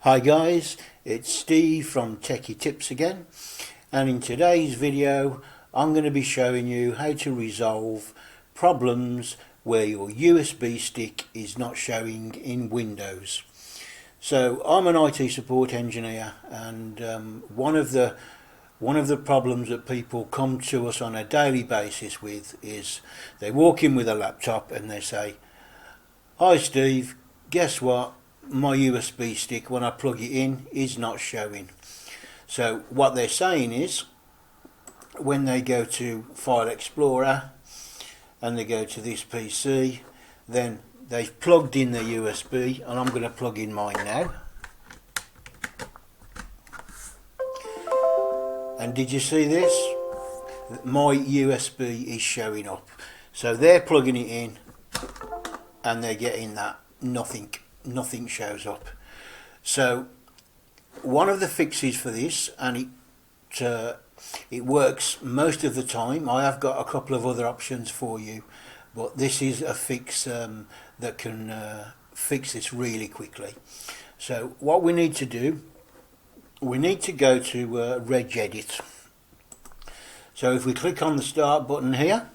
Hi guys, it's Steve from Techie Tips again, and in today's video I'm going to be showing you how to resolve problems where your USB stick is not showing in Windows. So I'm an IT support engineer, and one of the problems that people come to us on a daily basis with is they walk in with a laptop and they say, "Hi Steve, guess what? My USB stick, when I plug it in, is not showing." So what they're saying is, when they go to File Explorer and they go to this PC, then they've plugged in their USB, and I'm going to plug in mine now. And did you see this? My USB is showing up. So they're plugging it in and they're getting that nothing shows up. So one of the fixes for this, and it works most of the time. I have got a couple of other options for you, but this is a fix that can fix this really quickly. So what we need to do, we need to go to regedit. So if we click on the start button here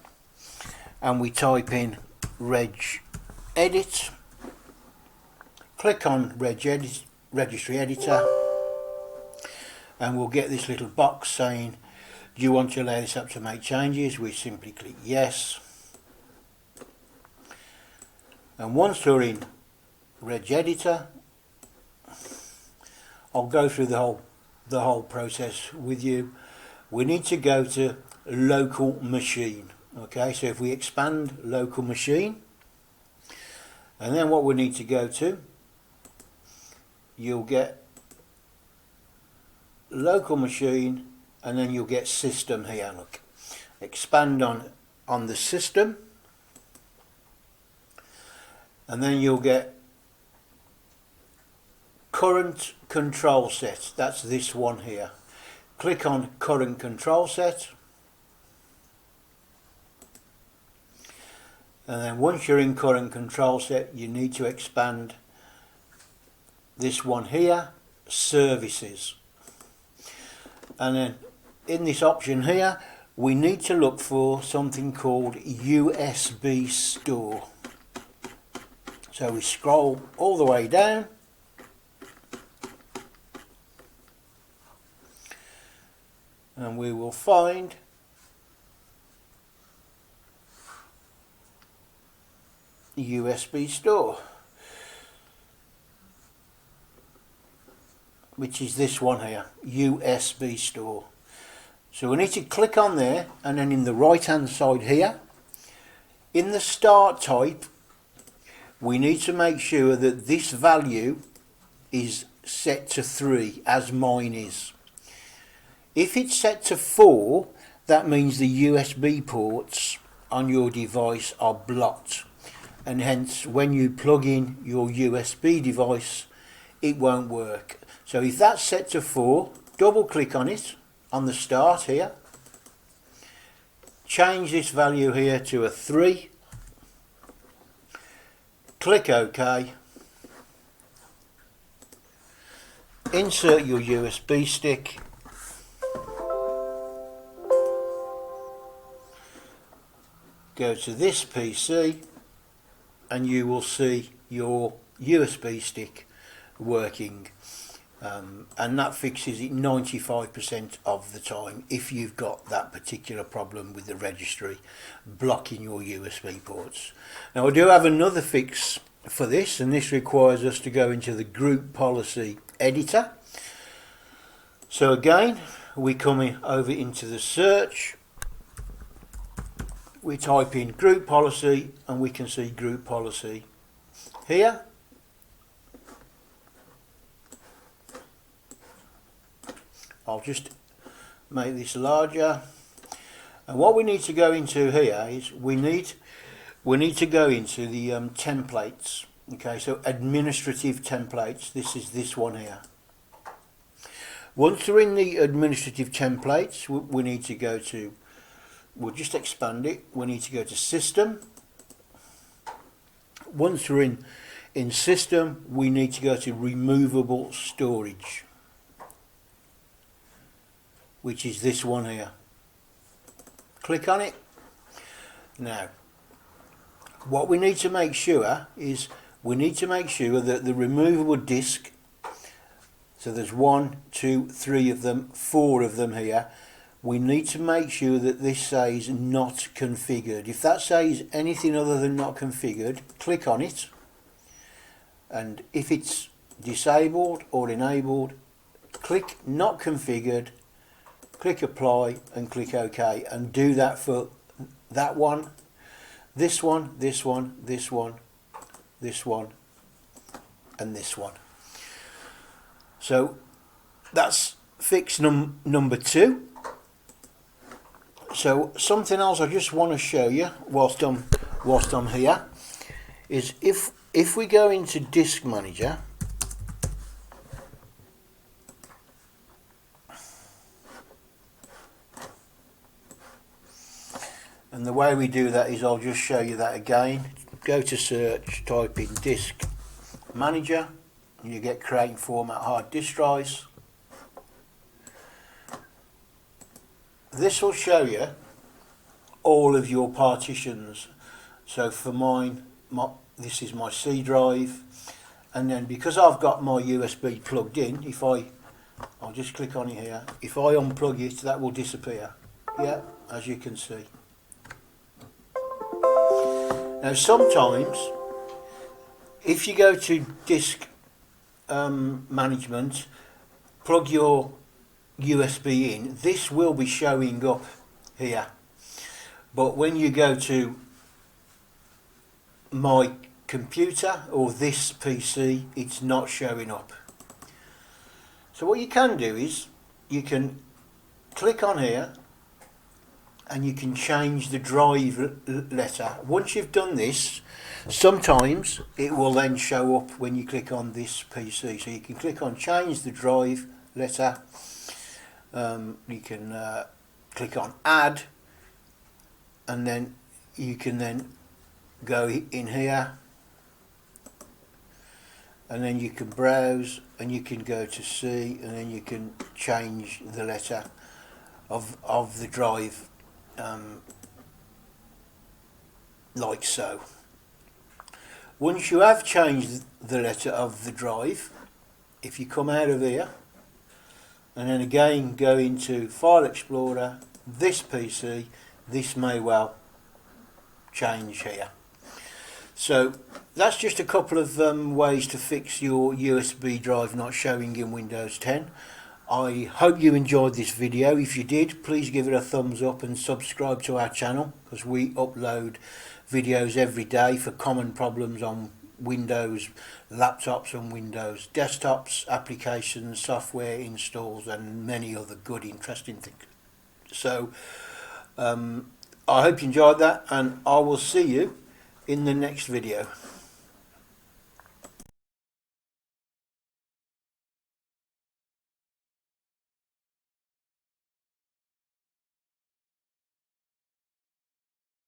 and we type in regedit, click on registry editor, and we'll get this little box saying, do you want to allow this app to make changes? We simply click yes. And once we're in regeditor, I'll go through the whole process with you. We need to go to local machine. Okay, so if we expand local machine, and then what we need to go to, you'll get local machine, and then you'll get system here. Look, expand on the system, and then you'll get current control set. That's this one here. Click on current control set, and then once you're in current control set, you need to expand this one here, services. And then in this option here, we need to look for something called USB store. So we scroll all the way down, and we will find USB store, which is this one here, USB store. So we need to click on there, and then in the right hand side here, in the start type, we need to make sure that this value is set to 3, as mine is. If it's set to 4, that means the USB ports on your device are blocked, and hence when you plug in your USB device, it won't work. So if that's set to 4, double click on it on the start here, change this value here to a 3, click OK, insert your USB stick, go to this PC, and you will see your USB stick working. And that fixes it 95% of the time if you've got that particular problem with the registry blocking your USB ports. Now I do have another fix for this, and this requires us to go into the group policy editor. So again, we come over into the search, we type in group policy, and we can see group policy here. I'll just make this larger, and what we need to go into here is we need to go into the templates. Okay, so administrative templates. This is this one here. Once we're in the administrative templates, we need to go to, we'll just expand it, we need to go to system. Once we're in system we need to go to removable storage, which is this one here. Click on it. Now what we need to make sure is we need to make sure that the removable disk, so there's 1, 2, 3 of them, 4 of them here, we need to make sure that this says not configured. If that says anything other than not configured, click on it, and if it's disabled or enabled, click not configured, click apply and click OK, and do that for that one, this one, this one, this one, this one and this one. So that's fix number 2. So something else I just want to show you whilst I'm here is if we go into Disk Manager, and the way we do that is I'll just show you that again. Go to search, type in Disk Manager, and you get create format hard disk drives. This will show you all of your partitions. So for mine, this is my C drive, and then because I've got my USB plugged in, I'll just click on it here. If I unplug it, that will disappear. Yeah, as you can see. Now sometimes, if you go to disk management, plug your USB in, this will be showing up here, but when you go to my computer or this PC, it's not showing up. So what you can do is you can click on here and you can change the drive letter. Once you've done this, sometimes it will then show up when you click on this PC. So you can click on change the drive letter. You can click on add, and then you can then go in here, and then you can browse, and you can go to C, and then you can change the letter of the drive, like so. Once you have changed the letter of the drive, if you come out of here and then again go into File Explorer, this PC, this may well change here. So that's just a couple of ways to fix your USB drive not showing in Windows 10. I hope you enjoyed this video. If you did, please give it a thumbs up and subscribe to our channel, because we upload videos every day for common problems on Windows laptops and Windows desktops, applications, software installs, and many other good interesting things. So I hope you enjoyed that, and I will see you in the next video.